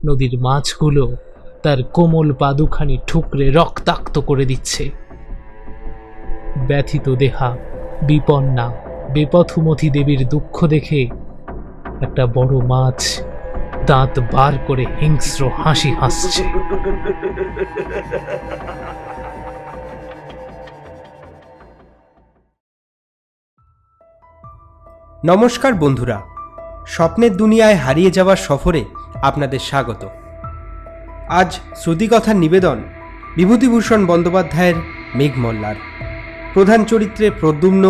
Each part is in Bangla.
নদীর মাছগুলো তার কোমল পাদুখানি ঠুকরে রক্তাক্ত করে দিচ্ছে। ব্যথিত দেহা, বিপন্না, বেপথুমতি দেবীর দুঃখ দেখে একটা বড় মাছ দাঁত বার করে হিংস্র হাসি হাসছে। নমস্কার বন্ধুরা, স্বপ্নের দুনিয়ায় হারিয়ে যাওয়ার সফরে আপনাদের স্বাগত। আজ শ্রুতিকথার নিবেদন বিভূতিভূষণ বন্দ্যোপাধ্যায়ের মেঘমল্লার। প্রধান চরিত্রে প্রদ্যুম্ন,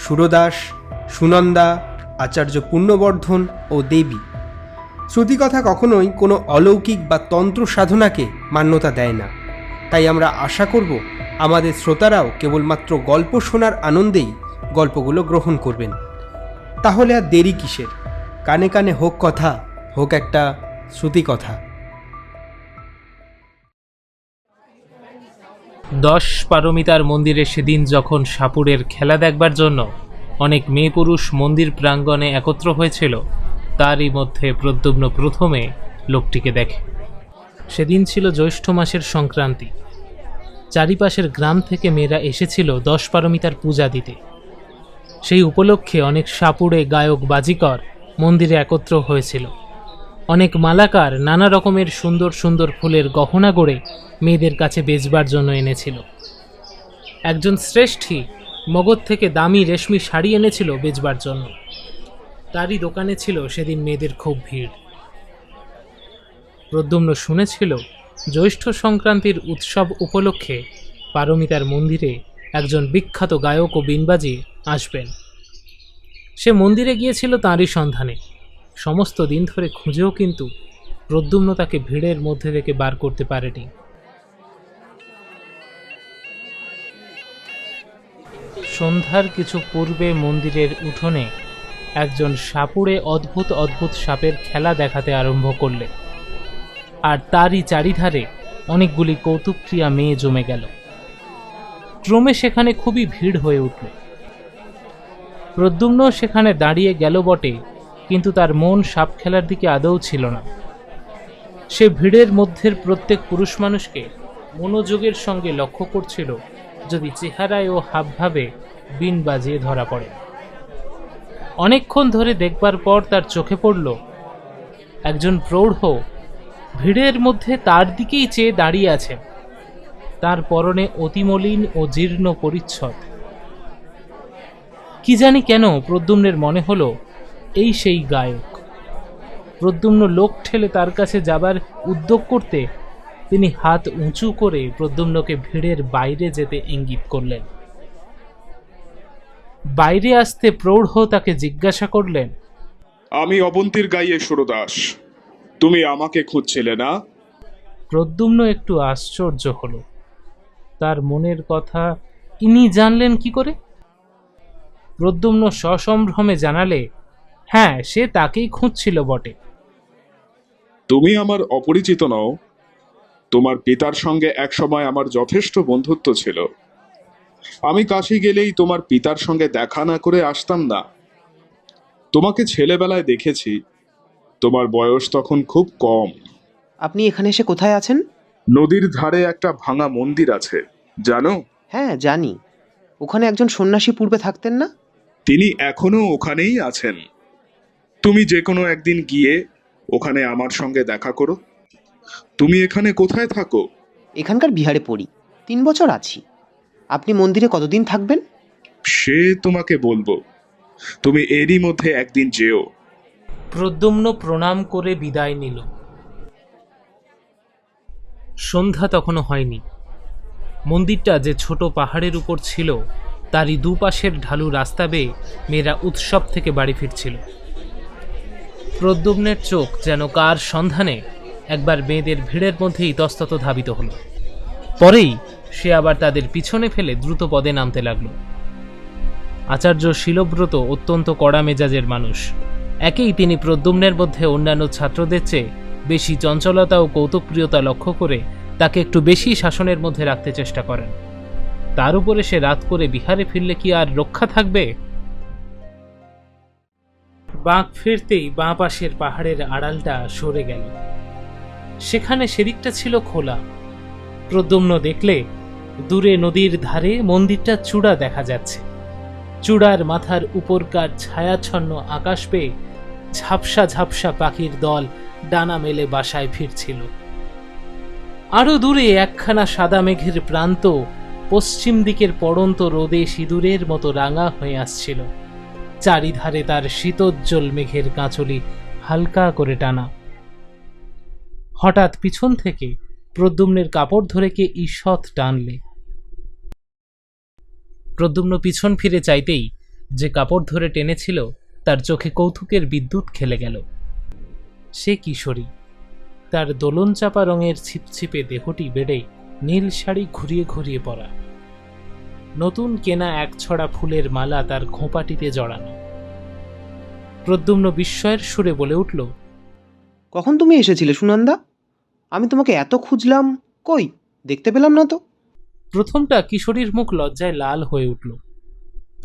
সুরদাস, সুনন্দা, আচার্য পূর্ণবর্ধন ও দেবী। শ্রুতিকথা কখনোই কোনো অলৌকিক বা তন্ত্র সাধনাকে মান্যতা দেয় না, তাই আমরা আশা করব আমাদের শ্রোতারাও কেবলমাত্র গল্প শোনার আনন্দেই গল্পগুলো গ্রহণ করবেন। তাহলে আর দেরি কিসের? কানে কানে হোক কথা, হোক একটা শ্রুতিকথা। 10 পারমিতার মন্দিরে সেদিন যখন সাপুড়ের খেলা দেখবার জন্য অনেক মেয়ে পুরুষ মন্দির প্রাঙ্গণে একত্র হয়েছিল, তারই মধ্যে প্রদ্যুম্ন প্রথমে লোকটিকে দেখে। সেদিন ছিল জ্যৈষ্ঠ মাসের সংক্রান্তি। চারিপাশের গ্রাম থেকে মেয়েরা এসেছিল 10 পারমিতার পূজা দিতে। সেই উপলক্ষে অনেক সাপুড়ে গায়ক বাজিকর মন্দিরে একত্র হয়েছিল। অনেক মালাকার নানা রকমের সুন্দর সুন্দর ফুলের গহনা গড়ে মেয়েদের কাছে বেচবার জন্য এনেছিল। একজন শ্রেষ্ঠী মগধ থেকে দামি রেশমি শাড়ি এনেছিল বেচবার জন্য। তারই দোকানে ছিল সেদিন মেয়েদের খুব ভিড়। প্রদ্যুম্ন শুনেছিল জ্যৈষ্ঠ সংক্রান্তির উৎসব উপলক্ষে পারমিতার মন্দিরে একজন বিখ্যাত গায়ক ও বীণবাজি আসবেন। সে মন্দিরে গিয়েছিল তাঁরই সন্ধানে। সমস্ত দিন ধরে খুঁজেও কিন্তু প্রদ্যুম্ন তাকে ভিড়ের মধ্যে থেকে বার করতে পারেনি। সন্ধ্যার কিছু পূর্বে মন্দিরের উঠোনে একজন সাপুড়ে অদ্ভুত অদ্ভুত সাপের খেলা দেখাতে আরম্ভ করলে, আর তারই চারিধারে অনেকগুলি কৌতুকপ্রিয়া মেয়ে জমে গেল। ক্রমে সেখানে খুবই ভিড় হয়ে উঠল। প্রদ্যুম্ন সেখানে দাঁড়িয়ে গেল বটে, কিন্তু তার মন সাপ খেলার দিকে আদৌ ছিল না। সে ভিড়ের মধ্যের প্রত্যেক পুরুষ মানুষকে মনোযোগের সঙ্গে লক্ষ্য করছিল, যদি চেহারায় ও হাবভাবে বিন বাজিয়ে ধরা পড়ে। অনেকক্ষণ ধরে দেখবার পর তার চোখে পড়ল একজন প্রৌঢ় ভিড়ের মধ্যে তার দিকেই চেয়ে দাঁড়িয়ে আছে। তার পরনে অতিমলিন ও জীর্ণ পরিচ্ছদ। কি জানি কেন প্রদ্যুম্নের মনে হলো এই সেই গায়ক। প্রদ্যুম্ন লোক ঠেলে তার কাছে যাবার উদ্যোগ করতে তিনি হাত উঁচু করে প্রদ্যুম্নকে ভিড়ের বাইরে যেতে ইঙ্গিত করলেন। বাইরে আসতে প্রৌঢ় তাকে জিজ্ঞাসা করলেন, আমি অবন্তীর গাইয়ে সুরদাস, তুমি আমাকে খুঁজছিলে না? প্রদ্যুম্ন একটু আশ্চর্য হলো। তার মনের কথা ইনি জানলেন কি করে? প্রদ্যুম্ন সসম্ভ্রমে জানালে, হ্যাঁ, সে তাকেই খুঁজছিল বটে। তুমি আমার অপরিচিত নও। তোমার পিতার সঙ্গে একসময় আমার যথেষ্ট বন্ধুত্ব ছিল। আমি কাশী গেলেই তোমার পিতার সঙ্গে দেখা না করে আসতাম না। তোমাকে ছেলেবেলায় দেখেছি। তোমার বয়স তখন খুব কম। আপনি এখানে এসে কোথায় আছেন? নদীর ধারে একটা ভাঙা মন্দির আছে, জানো? হ্যাঁ, জানি। ওখানে একজন সন্ন্যাসী পূর্বে থাকতেন না? তিনি এখনো ওখানেই আছেন। তুমি যে কোনো একদিন গিয়ে ওখানে আমার সঙ্গে দেখা করো। তুমি এখানে কোথায় থাকো? এখানকার বিহারে পড়ি। 3 বছর আছি। আপনি মন্দিরে কতদিন থাকবেন? সে তোমাকে বলবো। তুমি এরই মধ্যে একদিন যেও। প্রদ্যুম্ন প্রণাম করে বিদায় নিল। সন্ধ্যা তখনও হয়নি। মন্দিরটা যে ছোট পাহাড়ের উপর ছিল, তারই দুপাশের ঢালু রাস্তা বেয়ে মেয়েরা উৎসব থেকে বাড়ি ফিরছিল। প্রদ্যুম্নের চোখ যেন কার সন্ধানে একবার মেয়েদের ভিড়ের মধ্যে ইতস্তত ধাবিত হলো। পরেই সে আবার তাদের পিছনে ফেলে দ্রুত পদে নামতে লাগল। আচার্য শীলব্রত অত্যন্ত কড়া মেজাজের মানুষ। একেই তিনি প্রদ্যুম্নের মধ্যে অন্যান্য ছাত্রদের চেয়ে বেশি চঞ্চলতা ও কৌতুকপ্রিয়তা লক্ষ্য করে তাকে একটু বেশি শাসনের মধ্যে রাখতে চেষ্টা করেন। তার উপরে সে রাত করে বিহারে ফিরলে কি আর রক্ষা থাকবে? বাঁক ফিরতেই বাঁ পাশের পাহাড়ের আড়ালটা সরে গেল। সেখানে সেদিকটা ছিল খোলা। প্রদ্যুম্ন দেখলে দূরে নদীর ধারে মন্দিরটা চূড়া দেখা যাচ্ছে। চূড়ার মাথার উপরকার ছায়াচ্ছন্ন আকাশ পেয়ে ঝাপসা ঝাপসা পাখির দল ডানা মেলে বাসায় ফিরছিল। আরো দূরে একখানা সাদা মেঘের প্রান্ত পশ্চিম দিকের পড়ন্ত রোদে সিঁদুরের মতো রাঙা হয়ে আসছিল। চারিধারে তার শীতোজ্জ্বল মেঘের কাঁচলি হালকা করে টানা। হঠাৎ পিছন থেকে প্রদ্যুম্নের কাপড় ধরে কে ঈষৎ টানলে। প্রদ্যুম্ন পিছন ফিরে চাইতেই যে কাপড় ধরে টেনেছিল তার চোখে কৌতুকের বিদ্যুৎ খেলে গেল। সে কিশোরী, তার দোলন চাপা রঙের ছিপছিপে দেহটি বেড়ে নীল শাড়ি ঘুরিয়ে ঘুরিয়ে পরা, নতুন কেনা এক ছড়া ফুলের মালা তার খোঁপাটিতে জড়ানো। প্রদ্যুম্ন বিস্ময়ের সুরে বলে উঠল, কখন তুমি এসেছিলে সুনন্দা? আমি তোমাকে এত খুঁজলাম, কই দেখতে পেলাম না তো। প্রথমটা কিশোরীর মুখ লজ্জায় লাল হয়ে উঠল।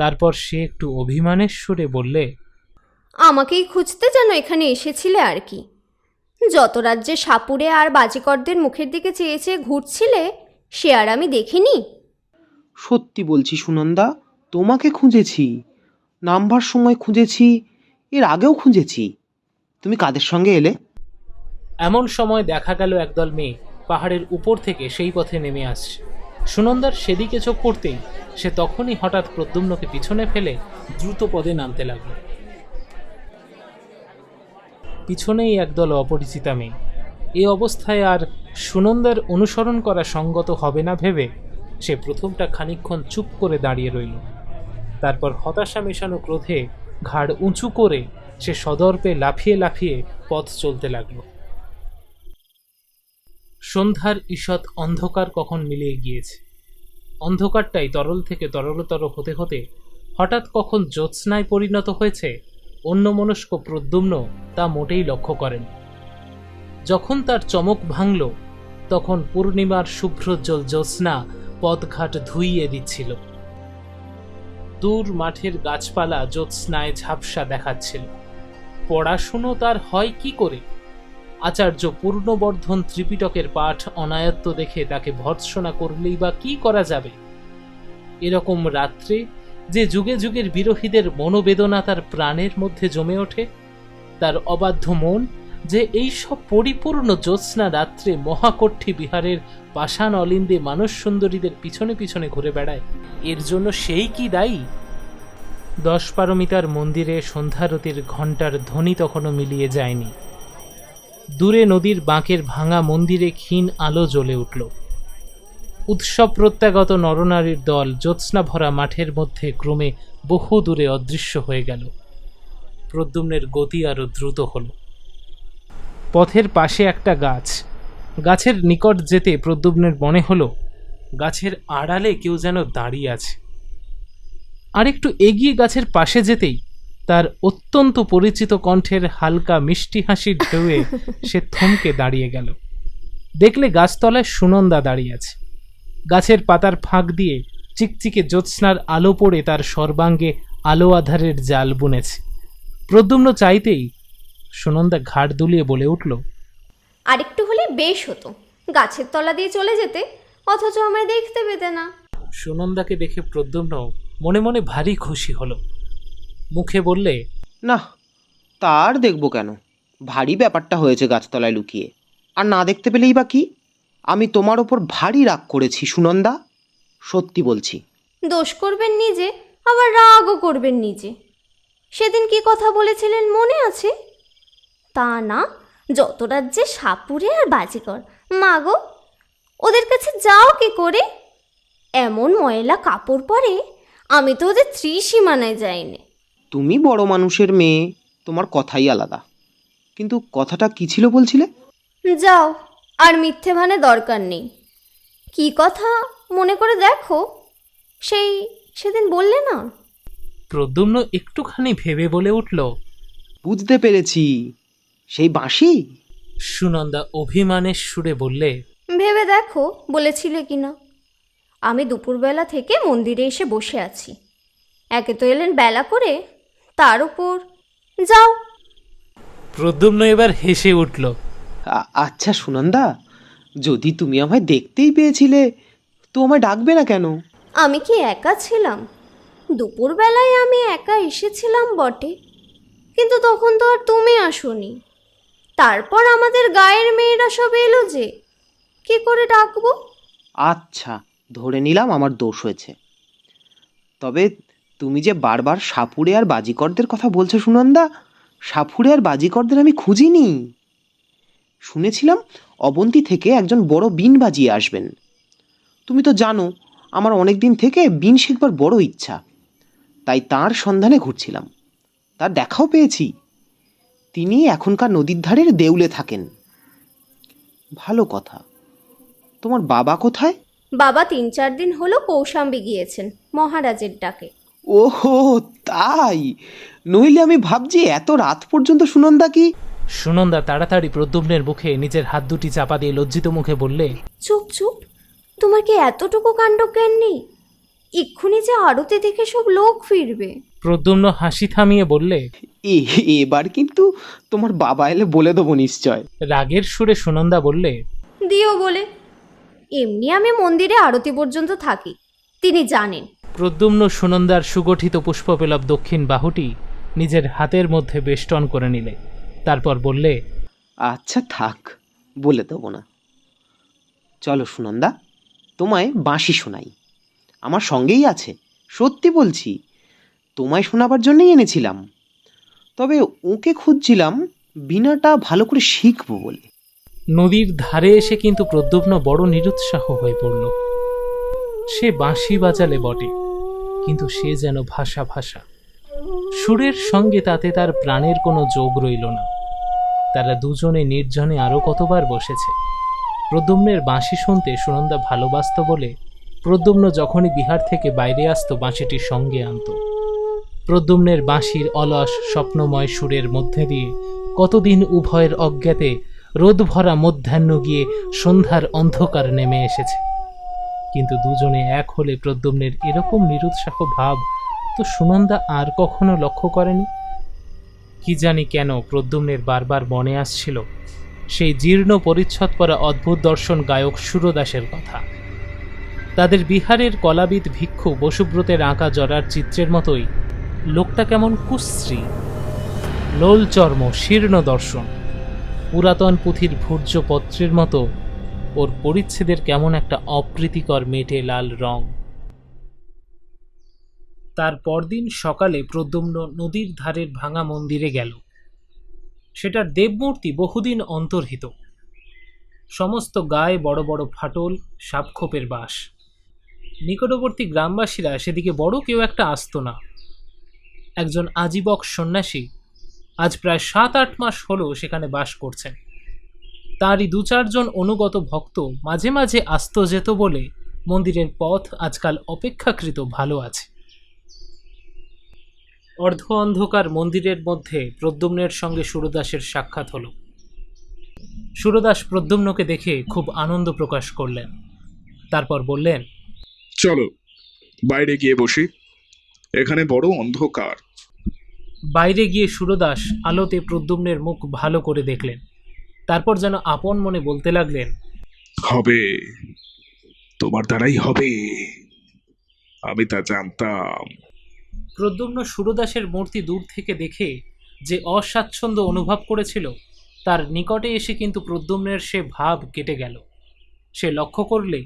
তারপর সে একটু অভিমানের সুরে বললে, আমাকেই খুঁজতে যেন এখানে এসেছিলে আর কি। যত রাজ্যে সাপুড়ে আর বাজিকরদের মুখের দিকে চেয়ে চেয়ে ঘুরছিলে সে আর আমি দেখিনি। সত্যি বলছি সুনন্দা, তোমাকে খুঁজেছি, নামবার সময় খুঁজেছি, এর আগেও খুঁজেছি। তুমি কাদের সঙ্গে এলে? এমন সময় দেখা গেল একদল মেয়ে পাহাড়ের উপর থেকে সেই পথে নেমে আসছে। সুনন্দার সেদিকে চোখ পড়তেই সে তখনই হঠাৎ প্রদ্যুম্নকে পিছনে ফেলে দ্রুত পদে নামতে লাগল। পিছনেই একদল অপরিচিতা মেয়ে। এ অবস্থায় আর সুনন্দার অনুসরণ করা সঙ্গত হবে না ভেবে সে প্রথমটা খানিকক্ষণ চুপ করে দাঁড়িয়ে রইল। তারপর হতাশা মেশানো ক্রোধে ঘাড় উঁচু করে সে সদর্পে লাফিয়ে লাফিয়ে পথ চলতে লাগল। সন্ধ্যার ঈষৎ অন্ধকার কখন মিলিয়ে গিয়েছে। অন্ধকারটাই তরল থেকে তরলতর হতে হতে হঠাৎ কখন জ্যোৎস্নায় পরিণত হয়েছে অন্যমনস্ক প্রদ্যুম্ন তা মোটেই লক্ষ্য করেন। যখন তার চমক ভাঙল তখন পূর্ণিমার শুভ্রোজ্জ্বল জ্যোৎস্না পথঘাট ধুইয়ে দিচ্ছিল। দূর মাঠের গাছপালা জ্যোৎস্নায় ঝাপসা দেখাচ্ছিল। পড়াশুনো তার হয় কি করে? আচার্য পূর্ণবর্ধন ত্রিপিটকের পাঠ অনায়ত্ত দেখে তাকে ভর্ৎসনা করলেই বা কি করা যাবে? এরকম রাত্রে যে যুগে যুগের বিরোহীদের মনোবেদনা তার প্রাণের মধ্যে জমে ওঠে, তার অবাধ্য মন যে এই সব পরিপূর্ণ জ্যোৎস্না রাত্রে মহাকট্ঠী বিহারের পাষাণ অলিন্দে মানস সুন্দরীদের পিছনে পিছনে ঘুরে বেড়ায়, এর জন্য সেই কি দায়ী? 10 পারমিতার মন্দিরে সন্ধ্যারতির ঘণ্টার ধ্বনি তখনও মিলিয়ে যায়নি। দূরে নদীর বাঁকের ভাঙা মন্দিরে ক্ষীণ আলো জ্বলে উঠল। উৎসব প্রত্যাগত নরনারীর দল জ্যোৎস্না ভরা মাঠের মধ্যে ক্রমে বহু দূরে অদৃশ্য হয়ে গেল। প্রদ্যুম্নের গতি আরো দ্রুত হল। পথের পাশে একটা গাছ, গাছের নিকট যেতে প্রদ্যুম্নের মনে হলো গাছের আড়ালে কেউ যেন দাঁড়িয়ে আছে। আরেকটু এগিয়ে গাছের পাশে যেতেই তার অত্যন্ত পরিচিত কণ্ঠের হালকা মিষ্টি হাসির ঢেউয়ে সে থমকে দাঁড়িয়ে গেল। দেখলে গাছতলায় সুনন্দা দাঁড়িয়ে আছে। গাছের পাতার ফাঁক দিয়ে চিকচিকে জ্যোৎস্নার আলো পড়ে তার সর্বাঙ্গে আলো আধারের জাল বুনেছে। প্রদ্যুম্ন চাইতেই সুনন্দা ঘাড় দুলিয়ে বলে উঠল, আরেকটু হলে বেশ হতো, গাছের তলা দিয়ে চলে যেতে, অথচ আমায় দেখতে পেতে না। সুনন্দাকে দেখে প্রদ্যুম্ন মনে মনে ভারী খুশি হলো। মুখে বললে, না, তার দেখবো কেন, ভারী ব্যাপারটা হয়েছে গাছতলায় লুকিয়ে, আর না দেখতে পেলেই বা কি? আমি তোমার ওপর ভারী রাগ করেছি সুনন্দা, সত্যি বলছি। দোষ করবেন নিজে, আবার রাগও করবেন নিজে। সেদিন কি কথা বলেছিলেন মনে আছে? তা না, যত রাজ্যে সাপুড়ে আর বাজিকর, মাগো ওদের কাছে যাও কি করে? এমন ময়লা কাপড় পরে আমি তো ওদের ত্রিসীমানায় যাইনি। তুমি বড় মানুষের মেয়ে, তোমার কথাই আলাদা। কিন্তু কথাটা কি ছিল বলছিলে? যাও, আর মিথ্যে ভানে দরকার নেই। কি কথা মনে করে দেখো, সেদিন বললে না? প্রদ্যুম্ন একটুখানি ভেবে বলে উঠল, বুঝতে পেরেছি, সেই বাঁশি। সুনন্দা অভিমানের সুরে বললে, ভেবে দেখো বলেছিলে কিনা। আমি দুপুরবেলা থেকে মন্দিরে এসে বসে আছি, একে তো এলেন বেলা করে, তার উপর যাও। প্রদ্যুম্ন এবার হেসে উঠল। আচ্ছা সুনন্দা, যদি তুমি আমায় দেখতেই পেয়েছিলে তো আমায় ডাকবে না কেন? আমি কি একা ছিলাম? দুপুরবেলায় আমি একা এসেছিলাম বটে, কিন্তু তখন তো আর তুমি আসোনি। তারপর আমাদের গায়ের মেয়েরা সব এলো যে, কি করে ডাকবো? আচ্ছা, ধরে নিলাম আমার দোষ হয়েছে। তবে তুমি যে বারবার সাপুড়ে আর বাজিকরদের কথা বলছো সুনন্দা, সাপুড়ে আর বাজিকরদের আমি খুঁজিনি। শুনেছিলাম অবন্তী থেকে একজন বড় বিন বাজিয়ে আসবেন। তুমি তো জানো আমার অনেক দিন থেকে বিন শিখবার বড় ইচ্ছা, তাই তার সন্ধানে ঘুরছিলাম। তার দেখাও পেয়েছি। তিনি এখনকার নদীর ধারের দেউলে থাকেন। ভালো কথা। তোমার বাবা কোথায়? বাবা 3-4 দিন হলো কৌশাম্বী গিয়েছেন মহারাজের ডাকে। ওহো, তাই? নইলে আমি ভাবছি এত রাত পর্যন্ত সুনন্দা কি। সুনন্দা তাড়াতাড়ি প্রদ্যুম্নের মুখে নিজের হাত দুটি চাপা দিয়ে লজ্জিত মুখে বললে, চুপ চুপ, তোমার কি এতটুকু কাণ্ডজ্ঞান নেই? এক্ষুনি যে আড়তে দেখে সব লোক ফিরবে। প্রদ্যুম্ন হাসি থামিয়ে বললে, এবার কিন্তু তোমার বাবা এলে বলে দেবো নিশ্চয়। রাগের সুরে সুনন্দা বললে, দিও বলে, এমনি আমি মন্দিরে আরতি পর্যন্ত থাকি, তিনি জানেন। প্রদ্যুম্ন সুনন্দার সুগঠিত পুষ্পপেলব দক্ষিণ বাহুটি নিজের হাতের মধ্যে বেষ্টন করে নিলে। তারপর বললে, আচ্ছা থাক, বলে দেবো না। চলো সুনন্দা, তোমায় বাঁশি শোনাই। আমার সঙ্গেই আছে, সত্যি বলছি। তোমায় শোনাবার জন্যই এনেছিলাম। তবে ওকে খুঁজছিলাম বিনাটা ভালো করে শিখবো বলে। নদীর ধারে এসে কিন্তু প্রদ্যুম্ন বড় নিরুৎসাহ হয়ে পড়ল। সে বাঁশি বাজালে বটে, কিন্তু সে যেন ভাষা ভাষা। সুরের সঙ্গে তাতে তার প্রাণের কোনো যোগ রইল না। তারা দুজনে নির্জনে আরো কতবার বসেছে। প্রদ্যুম্নের বাঁশি শুনতে সুনন্দা ভালোবাসত বলে প্রদ্যুম্ন যখনই বিহার থেকে বাইরে আসতো বাঁশিটির সঙ্গে আনত। প্রদ্যুম্নের বাঁশির অলস স্বপ্নময় সুরের মধ্যে দিয়ে কতদিন উভয়ের অজ্ঞাতে রোদ ভরা মধ্যাহ্ন গিয়ে সন্ধ্যার অন্ধকার নেমে এসেছে। কিন্তু দুজনে এক হলে প্রদ্যুম্নের এরকম নিরুৎসাহ ভাব তো সুনন্দা আর কখনো লক্ষ্য করেনি। কি জানি কেন প্রদ্যুম্নের বারবার মনে আসছিল সেই জীর্ণ পরিচ্ছদ পরা অদ্ভুত দর্শন গায়ক সুরদাসের কথা। তাদের বিহারের কলাবিদ ভিক্ষু বসুব্রতের আঁকা জরার চিত্রের মতোই লোকটা কেমন কুশ্রী, লোল চর্ম, শীর্ণ দর্শন, পুরাতন পুঁথির ভূর্জপত্রের মতো ওর পরিচ্ছেদের কেমন একটা অপ্রীতিকর মেটে লাল রং। তার পরদিন সকালে প্রদ্যুম্ন নদীর ধারের ভাঙা মন্দিরে গেল। সেটার দেবমূর্তি বহুদিন অন্তর্হিত। সমস্ত গায়ে বড় বড় ফাটল, সাপখোপের বাস। নিকটবর্তী গ্রামবাসীরা সেদিকে বড় কেউ একটা আসত না। একজন আজীবক সন্ন্যাসী আজ প্রায় 7-8 মাস হলো সেখানে বাস করছেন। তারই 2-4 জন অনুগত ভক্ত মাঝে মাঝে আসত যেত বলে মন্দিরের পথ আজকাল অপেক্ষাকৃত ভালো আছে। অর্ধ অন্ধকার মন্দিরের মধ্যে প্রদ্যুম্নের সঙ্গে সুরদাসের সাক্ষাৎ হলো। সুরদাস প্রদ্যুম্নকে দেখে খুব আনন্দ প্রকাশ করলেন। তারপর বললেন, চলো বাইরে গিয়ে বসি, এখানে বড় অন্ধকার। বাইরে গিয়ে সুরদাস আলোতে প্রদ্যুম্নের মুখ ভালো করে দেখলেন। তারপর যেন আপন মনে বলতে লাগলেন, হবে, তোমার দ্বারাই হবে, আমি তা জানতাম। প্রদ্যুম্ন সুরদাসের মূর্তি দূর থেকে দেখে যে অস্বাচ্ছন্দ্য অনুভব করেছিল তার নিকটে এসে কিন্তু প্রদ্যুম্নের সে ভাব কেটে গেল। সে লক্ষ্য করলে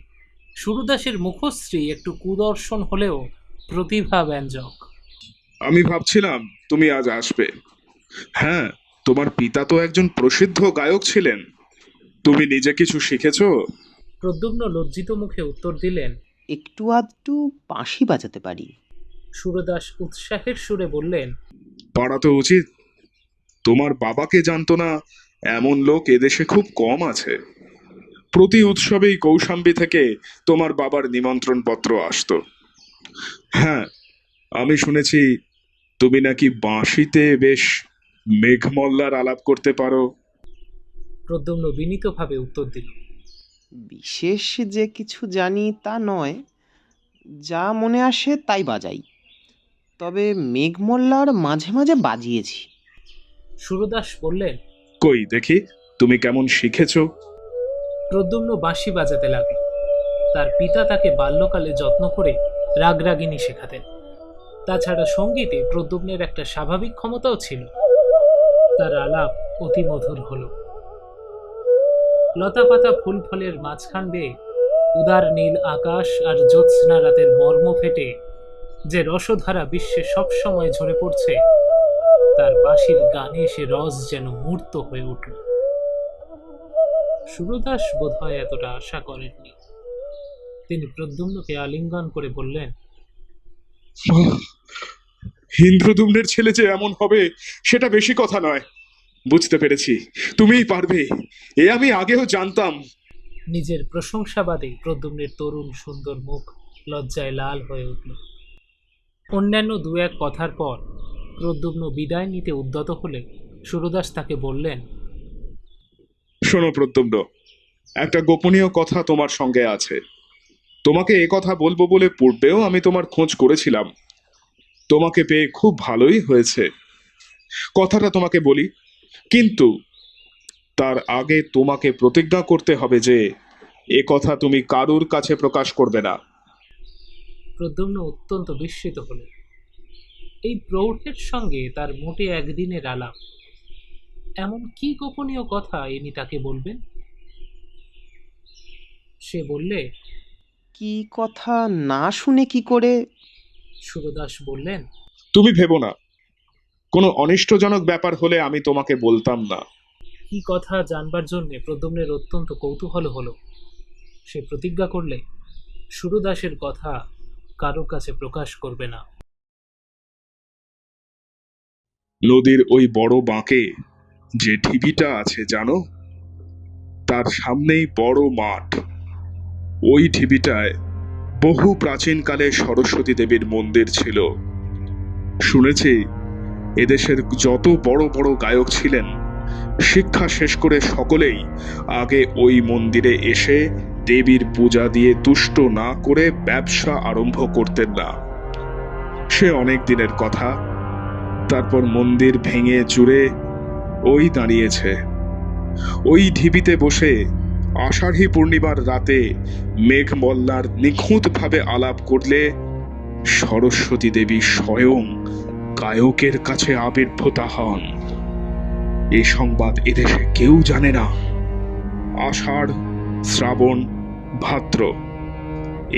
সুরদাসের মুখশ্রী একটু কুদর্শন হলেও প্রতিভা ব্যঞ্জক। আমি ভাবছিলাম তুমি আজ আসবে। হ্যাঁ, তোমার পিতা তো একজন প্রসিদ্ধ গায়ক ছিলেন। তুমি নিজে কিছু শিখেছো? প্রদ্যুম্ন লজ্জিত মুখে উত্তর দিলেন, একটু আধটু বাঁশি বাজাতে পারি। সুরদাস উৎসাহের সুরে বললেন, পারা তো উচিত। তোমার বাবাকে জানতো না এমন লোক এদেশে খুব কম আছে। প্রতি উৎসবেই কৌশাম্বী থেকে তোমার বাবার নিমন্ত্রণ পত্র আসতো। হ্যাঁ, আমি শুনেছি তুমি নাকি বাঁশিতে বেশ মেঘমল্লার আলাপ করতে পারো। প্রদ্যুম্ন বিনীতভাবে উত্তর দিল, বিশেষ যে কিছু জানি তা নয়, যা মনে আসে তাই বাজাই। তবে মেঘমল্লার মাঝে মাঝে বাজিয়েছি। সুরদাস বললেন, কই দেখি, তুমি কেমন শিখেছো? প্রদ্যুম্ন বাঁশি বাজাতে লাগল। তার পিতা তাকে বাল্যকালে যত্ন করে রাগরাগিনী শেখাতেন। তাছাড়া সঙ্গীতে প্রদ্যুম্নের একটা স্বাভাবিক ক্ষমতাও ছিল। তার আলাপ অতি মধুর হল। লতাপাতা ফুল ফলের মাঝখান বেয়ে উদার নীল আকাশ আর জ্যোৎস্না রাতের মর্ম ফেটে যে রসধারা বিশ্বে সবসময় ঝরে পড়ছে, তার বাঁশির গানে সে রস যেন মূর্ত হয়ে উঠল। সুরদাস বোধহয় এতটা আশা করেননি। তিনি প্রদ্যুম্নকে আলিঙ্গন করে বললেন, ইন্দ্রদুম্নের ছেলে যে এমন হবে সেটা বেশি কথা নয়। বুঝতে পেরেছি, তুমিই পারবে, এ আমি আগেও জানতাম। নিজের প্রশংসাবাদে প্রদ্যুম্নের তরুণ সুন্দর মুখ লজ্জায় লাল হয়ে উঠল। অন্যান্য দু এক কথার পর প্রদ্যুম্ন বিদায় নিতে উদ্যত হলে সুরদাস তাকে বললেন, শোনো প্রদ্যুম্ন, একটা গোপনীয় কথা তোমার সঙ্গে আছে। তোমাকে এ কথা বলবো বলে পূর্বেও আমি তোমার খোঁজ করেছিলাম। তোমাকে পেয়ে খুব ভালোই হয়েছে। কথাটা তোমাকে বলি, কিন্তু তার আগে তোমাকে প্রতিজ্ঞা করতে হবে যে এ কথা তুমি কারুর কাছে প্রকাশ করবে না। প্রদ্যুম্ন অত্যন্ত বিস্মিত হল। এই প্রৌঢ়ের সঙ্গে তার মোটে একদিনের আলাপ, এমন কি গোপনীয় কথা ইনি তাকে বলবেন? সে বললে, কি কথা না শুনে কি করে? সুরদাস বললেন, তুমি ভেবো না, কোনো অনিষ্টজনক ব্যাপার হলে আমি তোমাকে বলতাম না। কি কথা জানবার জন্য প্রদ্যুম্নের অত্যন্ত কৌতূহল হলো। সে প্রতিজ্ঞা করলে সুরদাসের কথা কারো কাছে প্রকাশ করবে না। নদীর ওই বড় বাঁকে যে ঢিবিটা আছে জানো, তার সামনেই বড় মাঠ। ওই ঢিবিটায় বহু প্রাচীনকালে সরস্বতী দেবীর মন্দির ছিল। শুনেছি এদেশের যত বড় বড় গায়ক ছিলেন, শিক্ষা শেষ করে সকলেই আগে ওই মন্দিরে এসে দেবীর পূজা দিয়ে তুষ্ট না করে ব্যবসা আরম্ভ করতেন না। সে অনেক দিনের কথা। তারপর মন্দির ভেঙে চুরে ওই দাঁড়িয়েছে। ওই ঢিবিতে বসে আষাঢ়ী পূর্ণিমার রাতে মেঘমল্লার নিখুঁতভাবে আলাপ করলে সরস্বতী দেবী স্বয়ং গায়কের কাছে আবির্ভূতা হন। এই সংবাদ এদেশে কেউ জানে না। আষাঢ়, শ্রাবণ, ভাদ্র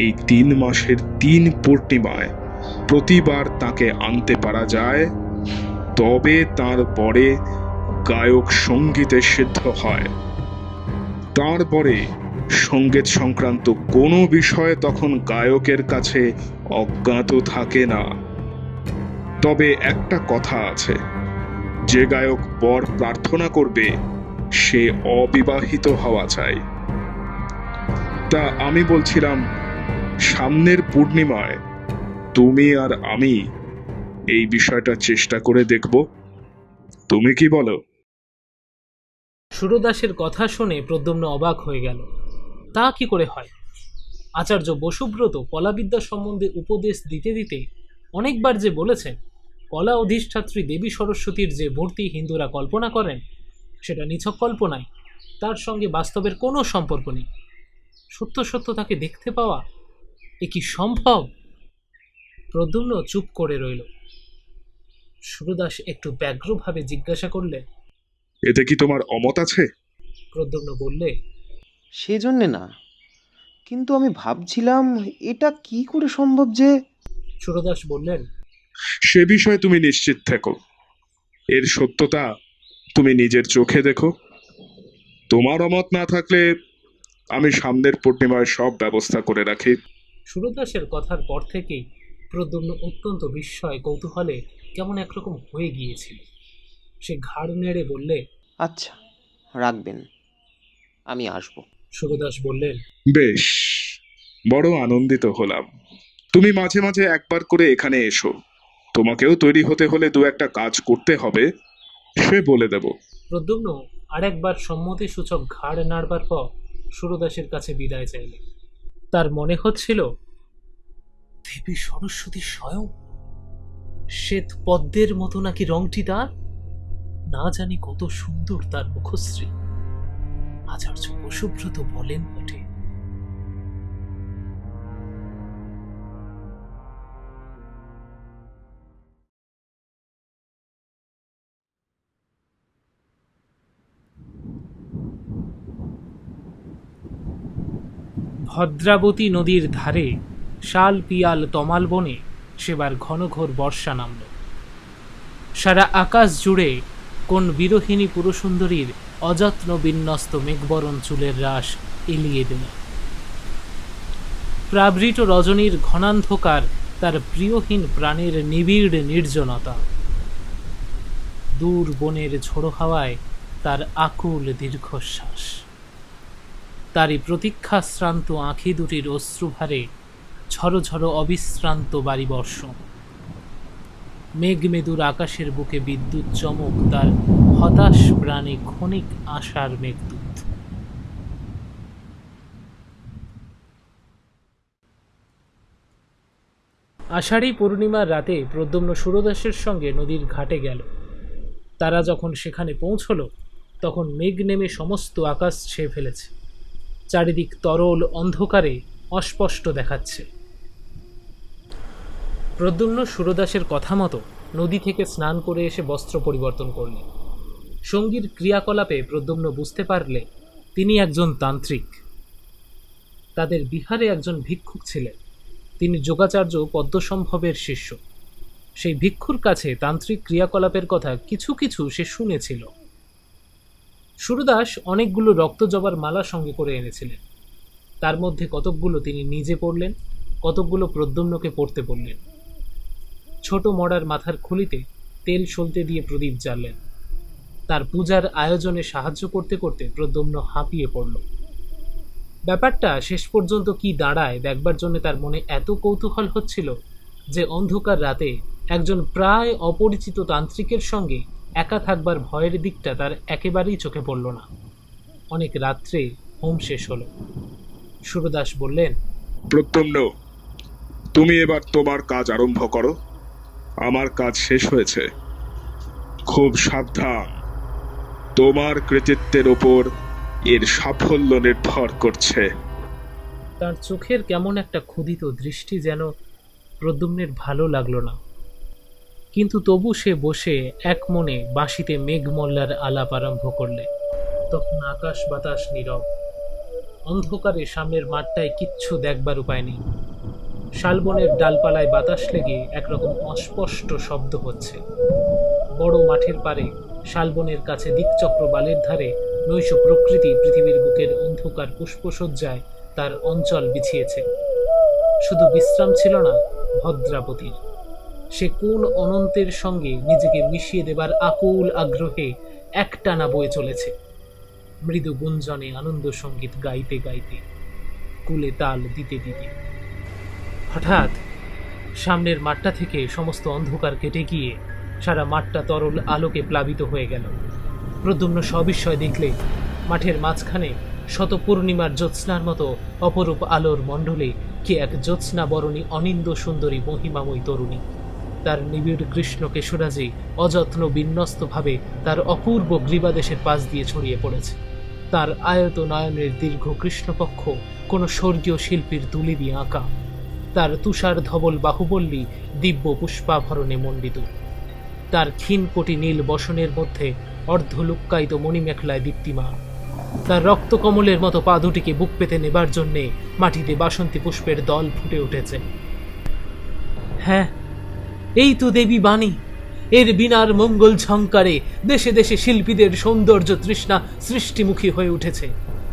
এই 3 মাসের 3 পূর্ণিমায় প্রতিবার তাকে আনতে পারা যায়, তবে তার পরে গায়ক সঙ্গীতে সিদ্ধ হয়। তারপরে সঙ্গীত সংক্রান্ত কোনো বিষয় তখন গায়কের কাছে অজ্ঞাত থাকে না। তবে একটা কথা আছে, যে গায়ক বর প্রার্থনা করবে সে অবিবাহিত হওয়া চাই। তা আমি বলছিলাম, সামনের পূর্ণিমায় তুমি আর আমি এই বিষয়টা চেষ্টা করে দেখব। তুমি কি বলো? সুরদাসের কথা শুনে প্রদ্যুম্ন অবাক হয়ে গেল। তা কি করে হয়? আচার্য বসুব্রত কলাবিদ্যা সম্বন্ধে উপদেশ দিতে দিতে অনেকবার যে বলেছেন, কলা অধিষ্ঠাত্রী দেবী সরস্বতীর যে মূর্তি হিন্দুরা কল্পনা করেন সেটা নিছক কল্পনায়, তার সঙ্গে বাস্তবের কোনো সম্পর্ক নেই। সত্য সত্য তাকে দেখতে পাওয়া এ কি সম্ভব? প্রদ্যুম্ন চুপ করে রইল। সুরদাস একটু ব্যগ্রভাবে জিজ্ঞাসা করলে, এতে কি তোমার অমত আছে? প্রদ্যুম্ন বললে, সেজন্যে না, কিন্তু আমি ভাবছিলাম এটা কি করে সম্ভব যে। সুরদাস বললেন, সে বিষয়ে তুমি নিশ্চিত থেকো। এর সত্যতা তুমি নিজের চোখে দেখো। তোমার অমত না থাকলে আমি সামনের পূর্ণিমায় সব ব্যবস্থা করে রাখি। সুরদাসের কথার পর থেকেই প্রদ্যুম্ন অত্যন্ত বিস্ময় কৌতূহলে কেমন একরকম হয়ে গিয়েছিল। সে ঘাড় নেড়ে বললে, আচ্ছা, রাখবেন, আমি আসব। সুরদাস বললেন, বেশ, বড় আনন্দিত হলাম। তুমি মাঝে মাঝে একবার করে এখানে এসো। তোমাকেও তৈরি হতে হলে 2-1টা কাজ করতে হবে, সে বলে দেব। প্রদ্যুম্ন আরেকবার সম্মতিসূচক ঘাড় নাড়বার পর সুরদাসের কাছে বিদায় চাইলে। তার মনে হচ্ছিল দেবী সরস্বতী স্বয়ং, শ্বেত পদ্মের মতো নাকি রংটি তার, না জানি কত সুন্দর তার মুখশ্রী। আচার্য বসুব্রত বলেন বটে। ভদ্রাবতী নদীর ধারে শাল পিয়াল তমাল বনে সেবার ঘনঘোর বর্ষা নামল। সারা আকাশ জুড়ে কোন বিরোহিণী পুরসুন্দরীর অযত্ন বিন্যস্ত মেঘবরণ চুলের রাশ এলিয়ে দিল। প্রাবৃত রজনীর ঘনান্ধকার তার প্রিয়হীন প্রাণের নিবিড় নির্জনতা। দূর বনের ঝোড়ো হাওয়ায় তার আকুল দীর্ঘশ্বাস। তারই প্রতীক্ষাশ্রান্ত আঁখি দুটির অশ্রুভারে ঝড়ো ঝড়ো অবিশ্রান্ত বাড়িবর্ষণ। মেঘমেদুর আকাশের বুকে বিদ্যুৎ চমক তার হতাশ প্রাণে ক্ষণিক আশার মেঘদূত। আষাঢ়ী পূর্ণিমার রাতে প্রদ্যুম্ন সুরদাসের সঙ্গে নদীর ঘাটে গেল। তারা যখন সেখানে পৌঁছল তখন মেঘ নেমে সমস্ত আকাশ ছেয়ে ফেলেছে। চারিদিক তরল অন্ধকারে অস্পষ্ট দেখাচ্ছে। প্রদ্যুম্ন সুরদাসের কথা মতো নদী থেকে স্নান করে এসে বস্ত্র পরিবর্তন করলেন। সঙ্গীর ক্রিয়াকলাপে প্রদ্যুম্ন বুঝতে পারলে তিনি একজন তান্ত্রিক। তাদের বিহারে একজন ভিক্ষুক ছিলেন, তিনি যোগাচার্য পদ্মসম্ভবের শিষ্য। সেই ভিক্ষুর কাছে তান্ত্রিক ক্রিয়াকলাপের কথা কিছু কিছু সে শুনেছিল। সুরদাস অনেকগুলো রক্তজবার মালা সঙ্গে করে এনেছিলেন। তার মধ্যে কতকগুলো তিনি নিজে পড়লেন, কতকগুলো প্রদ্যুম্নকে পড়তে বললেন। ছোট মড়ার মাথার খুলিতে তেল সলতে দিয়ে প্রদীপ জ্বাললেন। তার পূজার আয়োজনে সাহায্য করতে করতে প্রদ্যুম্ন হাঁপিয়ে পড়ল। ব্যাপারটা শেষ পর্যন্ত কি দাঁড়ায় দেখবার জন্য তার মনে এত কৌতূহল হচ্ছিল যে অন্ধকার রাতে একজন প্রায় অপরিচিত তান্ত্রিকের সঙ্গে একা থাকবার ভয়ের দিকটা তার একেবারেই চোখে পড়ল না। অনেক রাত্রে হোম শেষ হলো। সুরদাস বললেন, প্রদ্যুম্ন, তুমি এবার তোমার কাজ আরম্ভ করো। আমার কাজ শেষ হয়েছে। খুব সাবধান, তোমার কৃতিত্বের ওপর এর সাফল্য নির্ভর করছে। তার চোখের কেমন একটা ক্ষুধিত দৃষ্টি যেন প্রদ্যুম্নের ভালো লাগলো না। কিন্তু তবু সে বসে এক মনে বাঁশিতে মেঘমল্লার আলাপ আরম্ভ করলে। তখন আকাশ বাতাস নীরব। অন্ধকারে সামনের মাঠটায় কিচ্ছু দেখবার উপায় নেই। শালবনের ডালপালায় বাতাস লেগে একরকম অস্পষ্ট শব্দ হচ্ছে। বড় মাঠের পারে শালবনের কাছে দিকচক্র বালের ধারে নৈশ প্রকৃতি পৃথিবীর বুকের অন্ধকার পুষ্পসজ্জায় তার অঞ্চল বিছিয়েছে। শুধু বিশ্রাম ছিল না ভদ্রাবতীর। সে কোন অনন্তের সঙ্গে নিজেকে মিশিয়ে দেবার আকুল আগ্রহে একটানা বয়ে চলেছে। মৃদু গুঞ্জনে আনন্দ সঙ্গীত গাইতে গাইতে, কুলে তাল দিতে দিতে। হঠাৎ সামনের মাঠটা থেকে সমস্ত অন্ধকার কেটে গিয়ে সারা মাঠটা তরল আলোকে প্লাবিত হয়ে গেল। প্রদ্যুম্ন সবিস্ময় দেখলে মাঠের মাঝখানে শত পূর্ণিমার জ্যোৎস্নার মতো অপরূপ আলোর মণ্ডলে কে এক জ্যোৎস্না বরণী অনিন্দ সুন্দরী মহিমাময়ী তরুণী। তার নিবিড় কৃষ্ণ কেশরাজি অযত্ন বিন্যস্তভাবে তার অপূর্ব গ্রীবাদেশের পাশ দিয়ে ছড়িয়ে পড়েছে। তার আয়ত নয়নের দীর্ঘ কৃষ্ণপক্ষ কোনো স্বর্গীয় শিল্পীর তুলি দিয়ে আঁকা। তার তুষার ধবল বাহুবল্লী দিব্য পুষ্পাভরণে মণ্ডিত। তার ক্ষীণকোটি নীল বসনের মধ্যে অর্ধলুক্কায়িত মণিমেখলায় দীপ্তিমান। তার রক্তকমলের মতো পা দুটিকে বুক পেতে নেবার জন্যে মাটিতে বাসন্তী পুষ্পের দল ফুটে উঠেছে। হ্যাঁ, এই তো দেবী বাণী। এর বিনার মঙ্গল ঝংকারে দেশে দেশে শিল্পীদের সৌন্দর্য তৃষ্ণা সৃষ্টিমুখী হয়ে উঠেছে।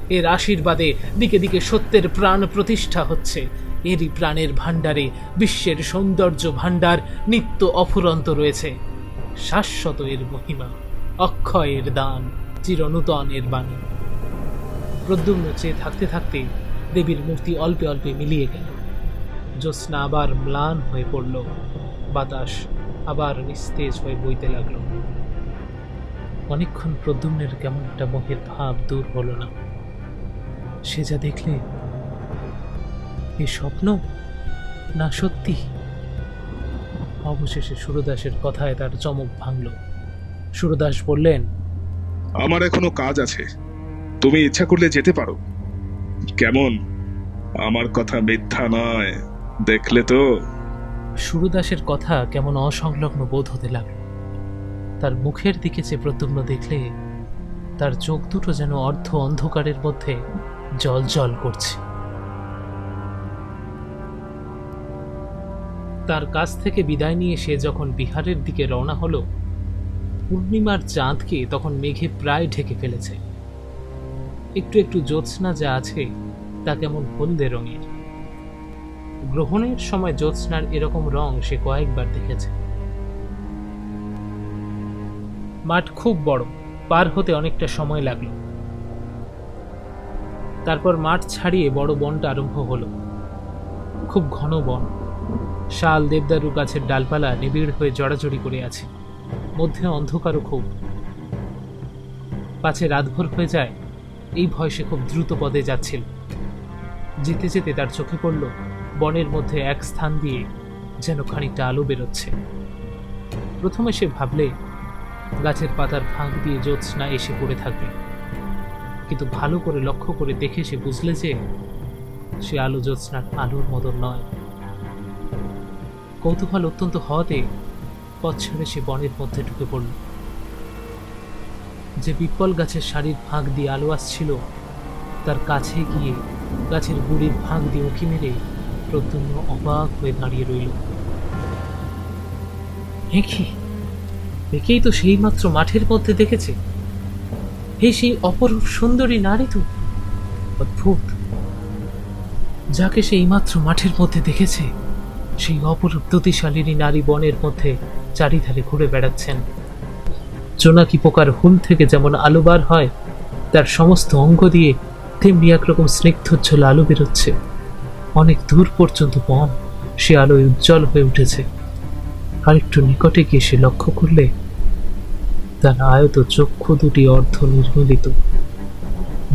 এর আশীর্বাদে দিকে দিকে সত্যের প্রাণ প্রতিষ্ঠা হচ্ছে। এরই প্রাণের ভাণ্ডারে বিশ্বের সৌন্দর্য ভাণ্ডার নিত্য অফুরন্ত রয়েছে। শাশ্বত এর মহিমা, অক্ষয়ের দান, চিরনূতন এর বাণী। প্রদ্যুম্ন চেয়ে থাকতে থাকতে দেবীর মূর্তি অল্পে অল্পে মিলিয়ে গেল। জ্যোৎস্না আবার ম্লান হয়ে পড়ল। বাতাস আবার নিস্তেজ হয়ে বইতে লাগল। অনেকক্ষণ প্রদ্যুম্নের কেমন একটা মোহের ভাব দূর হলো না। সে যা দেখলে, এ স্বপ্ন না সত্যি? অবশেষে সুরদাসের কথায় তার চমক ভাঙল। সুরদাস বললেন, আমার এখনো কাজ আছে। তুমি ইচ্ছা করলে যেতে পারো। কেমন, আমার কথা মিথ্যা নয়, দেখলে তো? সুরদাসের কথা কেমন অসংলগ্ন বোধ হতে লাগল। তার মুখের দিকে যে প্রদ্যুম্ন দেখলে তার চোখ দুটো যেন অর্ধ অন্ধকারের মধ্যে জল জল করছে। তার কাছ থেকে বিদায় নিয়ে সে যখন বিহারের দিকে রওনা হলো, পূর্ণিমার চাঁদকে তখন মেঘে প্রায় ঢেকে ফেলেছে। একটু একটু জ্যোৎস্না যা আছে তা কেমন হলদে রঙের। গ্রহণের সময় জ্যোৎস্নার এরকম রং সে কয়েকবার দেখেছে। মাঠ খুব বড়, পার হতে অনেকটা সময় লাগলো। তারপর মাঠ ছাড়িয়ে বড় বনটা আরম্ভ হলো। খুব ঘন বন, শাল দেবদারু গাছের ডালপালা নিবিড় হয়ে জড়াজড়ি করে আছে, মধ্যে অন্ধকারও খুব। পাছে রাতভর হয়ে যায় এই ভয় সে খুব দ্রুত পদে যাচ্ছিল। যেতে যেতে তার চোখে পড়ল বনের মধ্যে এক স্থান দিয়ে যেন খানিকটা আলো বেরোচ্ছে। প্রথমে সে ভাবলে গাছের পাতার ফাঁক দিয়ে জ্যোৎস্না এসে পড়ে থাকবে, কিন্তু ভালো করে লক্ষ্য করে দেখে সে বুঝলে যে সে আলো জ্যোৎস্নার আলোর মতো নয়। কৌতূহল অত্যন্ত হওয়াতে পথ ছেড়ে সে বনের মধ্যে ঢুকে পড়ল। যে পিপ্পল গাছের সারির ফাঁক দিয়ে আলো আসছিল তার কাছে গিয়ে গাছের গুড়ির ফাঁক দিয়ে উঁকি মেরে প্রদ্যুম্ন অবাক হয়ে দাঁড়িয়ে রইল। একেই তো সেই মাত্র মাঠের মধ্যে দেখেছে, সেই অপরূপ সুন্দরী নারী তো। অদ্ভুত, যাকে সেই মাত্র মাঠের মধ্যে দেখেছে সেই অপরূপ দ্যুতিশালিনী নারী বনের মধ্যে চারিধারে ঘুরে বেড়াচ্ছেন। জোনাকি পোকার হুল থেকে যেমন আলো বার হয়, তার সমস্ত অঙ্গ দিয়ে তেমনি একরকম স্নিগ্ধোজ্জ্বল আলো বেরোচ্ছে। অনেক দূর পর্যন্ত বন সে আলোয় উজ্জ্বল হয়ে উঠেছে। আর একটু নিকটে গিয়ে সে লক্ষ্য করলে তার আয়ত চক্ষু দুটি অর্ধ নির্মিলিত,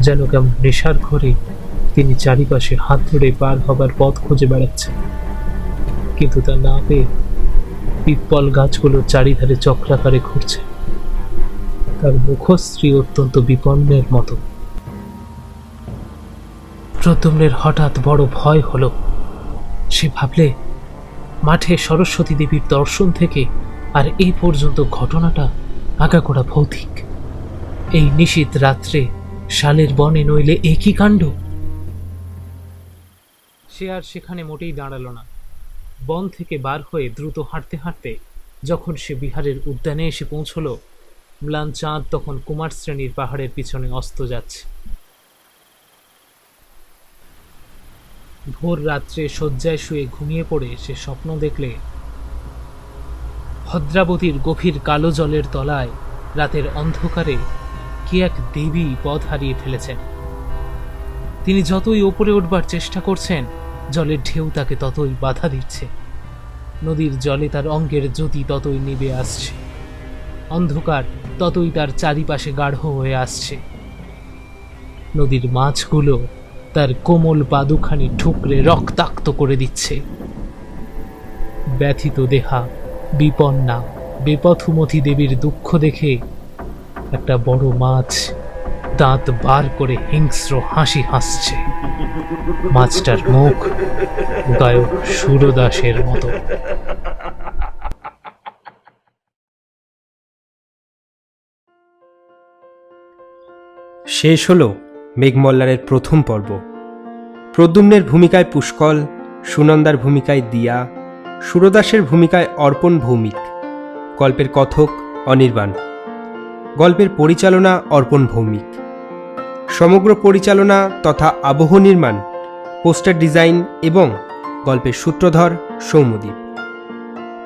যেন কেমন নেশার ঘরে তিনি চারিপাশে হাত ধরে পার হবার পথ খুঁজে বেড়াচ্ছেন, কিন্তু তা না পেয়ে পিপ্পল গাছগুলো চারিধারে চক্রাকারে ঘুরছে। তার মুখশ্রী অত্যন্ত বিপন্নের মতো। প্রদ্যুম্নের হঠাৎ বড় ভয় হলো। সে ভাবলে মাঠে সরস্বতী দেবীর দর্শন থেকে আর এই পর্যন্ত ঘটনাটা আগাগোড়া ভৌতিক। এই নিশীথ রাত্রে শালের বনে নইলে একই কাণ্ড। সে আর সেখানে মোটেই দাঁড়ালো না। বন থেকে বার হয়ে দ্রুত হাঁটতে হাঁটতে যখন সে বিহারের উদ্যানে এসে পৌঁছল, ম্লান চাঁদ তখন কুমার শ্রেণীর পাহাড়ের পিছনে অস্ত যাচ্ছে। ভোর রাত্রে শয্যায় শুয়ে ঘুমিয়ে পড়ে সে স্বপ্ন দেখলে ভদ্রাবতীর গভীর কালো জলের তলায় রাতের অন্ধকারে কি এক দেবী পথ হারিয়ে ফেলেছেন। তিনি যতই ওপরে উঠবার চেষ্টা করছেন, জলের ঢেউ তাকে ততই বাধা দিচ্ছে। নদীর জলে তার অঙ্গের জ্যোতি ততই নিভে আসছে, অন্ধকার ততই তার চারিপাশে গাঢ় হয়ে আসছে। নদীর মাছগুলো তার কোমল পাদুখানি ঠুকরে রক্তাক্ত করে দিচ্ছে। ব্যথিত দেহা বিপন্না বেপথুমতি দেবীর দুঃখ দেখে একটা বড় মাছ দাঁত বার করে হিংস্র হাসি হাসছে। মাছটার মুখ গায়ক সুরদাসের মতো। শেষ হলো মেঘমল্লারের প্রথম পর্ব। প্রদ্যুম্নের ভূমিকায় পুষ্কল, সুনন্দার ভূমিকায় দিয়া, সুরদাসের ভূমিকায় অর্পণ ভৌমিক, গল্পের কথক অনির্বাণ, গল্পের পরিচালনা অর্পণ ভৌমিক, সমগ্র পরিচালনা তথা আবহ নির্মাণ, পোস্টার ডিজাইন এবং গল্পের সূত্রধর সৌম্যদীপ।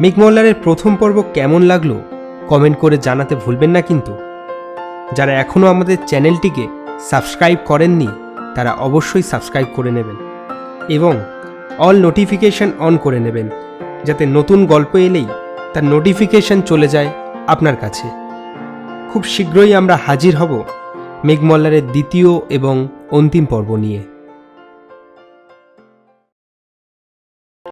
মেঘমল্লারের প্রথম পর্ব কেমন লাগলো কমেন্ট করে জানাতে ভুলবেন না কিন্তু। যারা এখনও আমাদের চ্যানেলটিকে সাবস্ক্রাইব করেননি তারা অবশ্যই সাবস্ক্রাইব করে নেবেন এবং অল নোটিফিকেশন অন করে নেবেন, যাতে নতুন গল্প এলেই তার নোটিফিকেশন চলে যায় আপনার কাছে। খুব শীঘ্রই আমরা হাজির হব মেঘমল্লারের দ্বিতীয় এবং অন্তিম পর্ব নিয়ে।